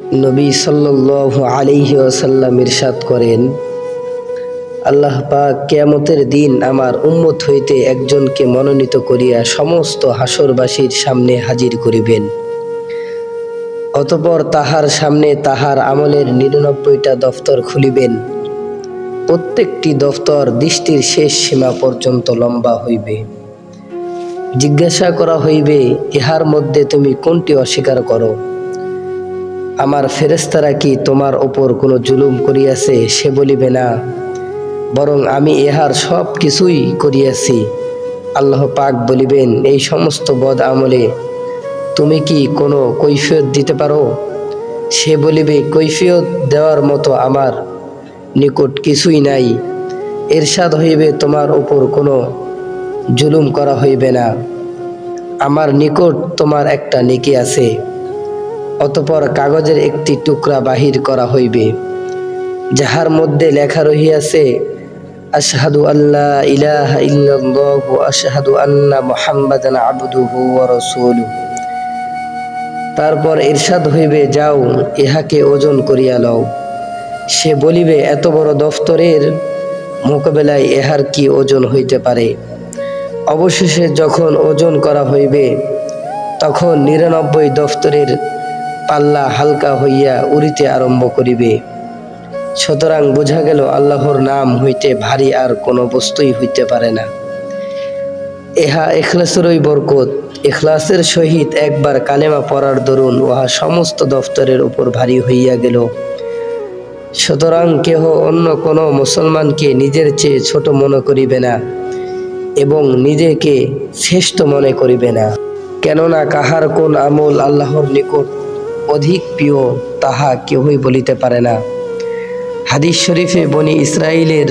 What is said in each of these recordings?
নবী সাল্লাল্লাহু আলাইহি ওয়াসাল্লাম ইরশাদ করেন, আল্লাহ পাক কিয়ামতের দিন আমার উম্মত হইতে একজনকে মনোনীত করিয়া সমস্ত হাসরবাসীর সামনে হাজির করিবেন। অতঃপর তাহার সামনে তাহার আমলের ৯৯টা দফতর খুলিবেন। প্রত্যেকটি দফতর দৃষ্টির শেষ সীমা পর্যন্ত লম্বা হইবে। জিজ্ঞাসা করা হইবে, ইহার মধ্যে তুমি কোনটি অস্বীকার করো? আমার ফেরেশতারা কি তোমার ওপর কোনো জুলুম করিয়াছে? সে বলিবে, না, বরং আমি ইহার সব কিছুই করিয়াছি। আল্লাহ পাক বলিবেন, এই সমস্ত বদ আমলে তুমি কি কোনো কৈফিয়ত দিতে পারো? সে বলিবে, কৈফিয়ত দেওয়ার মতো আমার নিকট কিছুই নাই। ইরশাদ হইবে, তোমার ওপর কোনো জুলুম করা হইবে না, আমার নিকট তোমার একটা নেকি আছে। অতঃপর কাগজের একটি টুকরা বাহির করা হইবে, যাহার মধ্যে লেখা রহিয়াছে, আশহাদু আল্লা ইলাহা ইল্লাল্লাহ ওয়া আশহাদু আন্না মুহাম্মাদান আবদুহু ওয়া রাসূলুহু। তারপর ইরশাদ হইবে, যাও, ইহাকে ওজন করিয়া লও। সে বলিবে, এত বড় দফতরের মোকাবেলায় ইহার কি ওজন হইতে পারে? অবশেষে যখন ওজন করা হইবে, তখন ৯৯ দফতরের পাল্লা হালকা হইয়া উড়িতে আরম্ভ করিবে। সুতরাং বোঝা গেল, আল্লাহর নাম হইতে ভারী আর কোনো বস্তুই হইতে পারে না। ইহা ইখলাসেরই বরকত। ইখলাসের সহিত একবার কালেমা পড়ার দরুন উহা সমস্ত দফতরের উপর ভারী হইয়া গেল। সুতরাং কেহ অন্য কোনো মুসলমানকে নিজের চেয়ে ছোট মনে করিবে না এবং নিজেকে শ্রেষ্ঠ মনে করিবে না। কেননা কাহার কোন আমল আল্লাহর নিকট অধিক প্রিয় তাহা কেহই বলিতে পারে না। হাদিস শরীফে বনি ইসরাইলের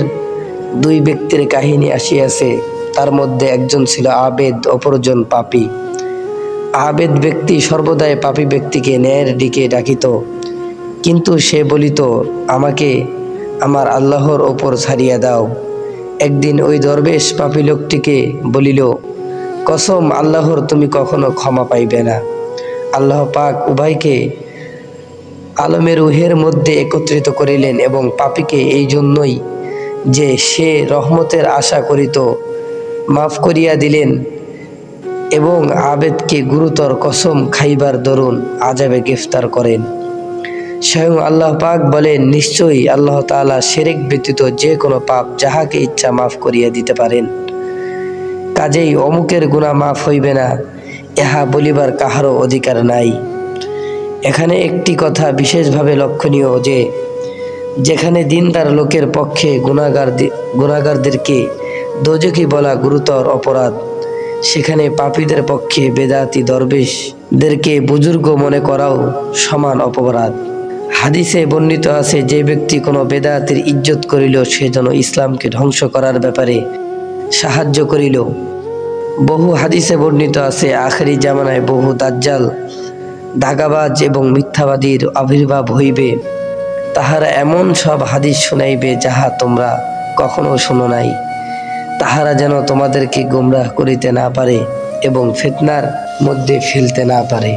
2 ব্যক্তির কাহিনী আসিয়াছে। তার মধ্যে একজন ছিল আবেদ, অপরজন পাপী। আবেদ ব্যক্তি সর্বদাই পাপী ব্যক্তিকে ন্যায়ের দিকে ডাকিত, কিন্তু সে বলিত, আমাকে আমার আল্লাহর ওপর ছাড়িয়া দাও। একদিন ওই দরবেশ পাপী লোকটিকে বলিল, কসম আল্লাহর, তুমি কখনো ক্ষমা পাইবে না। আল্লাহ পাক উভয়কে আলমের রুহের মধ্যে একত্রিত করিলেন এবং পাপীকে এই জন্যই যে সে রহমতের আশা করিত মাফ করিয়া দিলেন, এবং আবেদকে গুরুতর কসম খাইবার দরুন আযাবে গ্রেফতার করেন। স্বয়ং আল্লাহ পাক বলেন, নিশ্চয়ই আল্লাহ তাআলা শিরক ব্যতীত যে কোনো পাপ যাহাকে ইচ্ছা মাফ করিয়া দিতে পারেন। কাজেই অমুকের গুনাহ মাফ হইবে না, ইহা বলিবার কাহারও অধিকার নাই। এখানে একটি কথা বিশেষভাবে লক্ষণীয় যে, যেখানে দিনদার লোকের পক্ষে গুনাহগারদেরকে দোজখী বলা গুরুতর অপরাধ, সেখানে পাপীদের পক্ষে বেদাতি দরবেশদেরকে বুজুর্গ মনে করাও সমান অপরাধ। হাদিসে বর্ণিত আছে, যে ব্যক্তি কোনো বেদাতির ইজ্জত করিল, সে যেন ইসলামকে ধ্বংস করার ব্যাপারে সাহায্য করিল। বহু হাদিসে বর্ণিত আছে, আখেরি জামানায় বহু দাজ্জাল, দাগাবাজ এবং মিথ্যাবাদীর আবির্ভাব হইবে। তাহারা এমন সব হাদিস শুনাইবে যাহা তোমরা কখনো শুনো নাই। তাহারা যেন তোমাদেরকে গোমরাহ করিতে না পারে এবং ফিতনার মধ্যে ফেলতে না পারে।